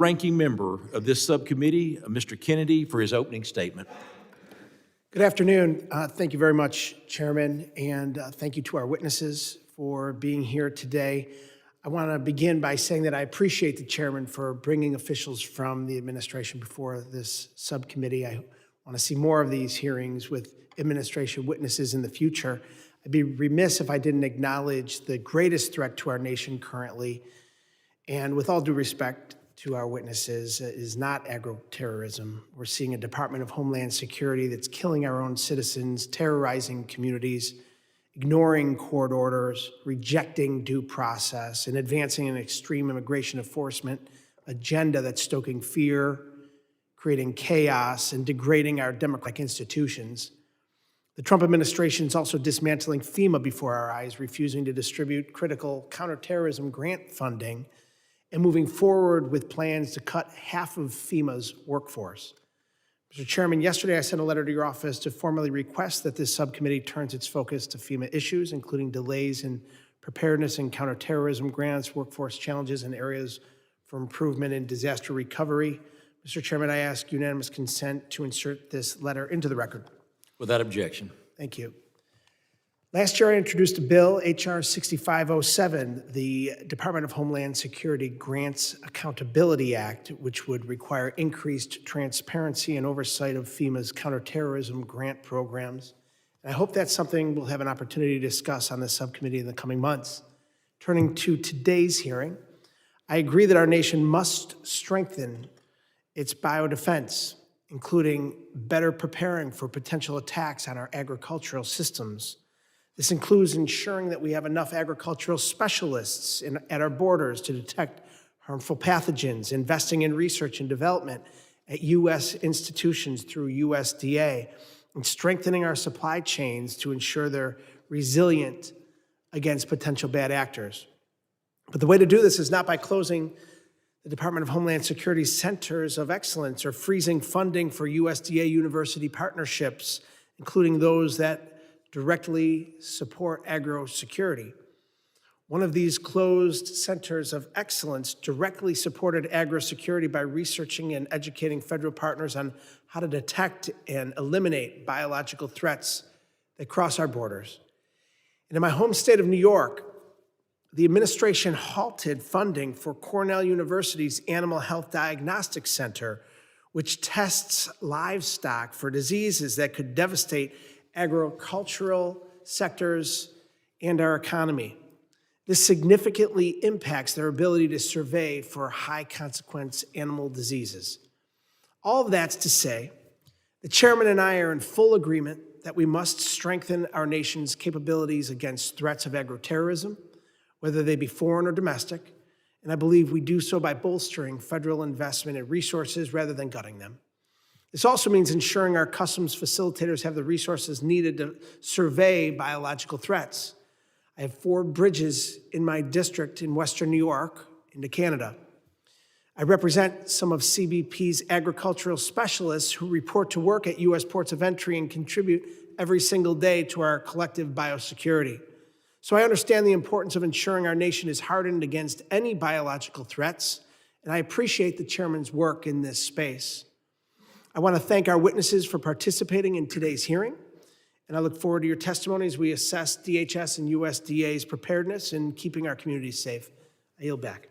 Ranking member of this subcommittee, Mr. Kennedy, for his opening statement. Good afternoon. Thank you very much, Chairman, and thank you to our witnesses for being here today. I want to begin by saying that I appreciate the Chairman for bringing officials from the administration before this subcommittee. I want to see more of these hearings with administration witnesses in the future. I'd be remiss if I didn't acknowledge the greatest threat to our nation currently, and with all due respect to our witnesses, is not agro-terrorism. We're seeing a Department of Homeland Security that's killing our own citizens, terrorizing communities, ignoring court orders, rejecting due process, and advancing an extreme immigration enforcement agenda that's stoking fear, creating chaos, and degrading our democratic institutions. The Trump administration is also dismantling FEMA before our eyes, refusing to distribute critical counterterrorism grant funding, and moving forward with plans to cut half of FEMA's workforce. Mr. Chairman, yesterday I sent a letter to your office to formally request that this subcommittee turns its focus to FEMA issues, including delays in preparedness and counterterrorism grants, workforce challenges, and areas for improvement in disaster recovery. Mr. Chairman, I ask unanimous consent to insert this letter into the record. Without objection. Thank you. Last year, I introduced a bill, H.R. 6507, the Department of Homeland Security Grants Accountability Act, which would require increased transparency and oversight of FEMA's counterterrorism grant programs. And I hope that's something we'll have an opportunity to discuss on this subcommittee in the coming months. Turning to today's hearing, I agree that our nation must strengthen its biodefense, including better preparing for potential attacks on our agricultural systems. This includes ensuring that we have enough agricultural specialists at our borders to detect harmful pathogens, investing in research and development at U.S. institutions through USDA, and strengthening our supply chains to ensure they're resilient against potential bad actors. But the way to do this is not by closing the Department of Homeland Security's centers of excellence or freezing funding for USDA university partnerships, including those that directly support agro-security. One of these closed centers of excellence directly supported agro-security by researching and educating federal partners on how to detect and eliminate biological threats that cross our borders. And in my home state of New York, the administration halted funding for Cornell University's Animal Health Diagnostics Center, which tests livestock for diseases that could devastate agricultural sectors and our economy. This significantly impacts their ability to survey for high-consequence animal diseases. All of that's to say, the chairman and I are in full agreement that we must strengthen our nation's capabilities against threats of agroterrorism, whether they be foreign or domestic, and I believe we do so by bolstering federal investment in resources rather than gutting them. This also means ensuring our customs facilitators have the resources needed to survey biological threats. I have 4 bridges in my district in Western New York into Canada. I represent some of CBP's agricultural specialists who report to work at U.S. ports of entry and contribute every single day to our collective biosecurity. So I understand the importance of ensuring our nation is hardened against any biological threats, and I appreciate the chairman's work in this space. I want to thank our witnesses for participating in today's hearing, and I look forward to your testimony as we assess DHS and USDA's preparedness in keeping our communities safe. I yield back.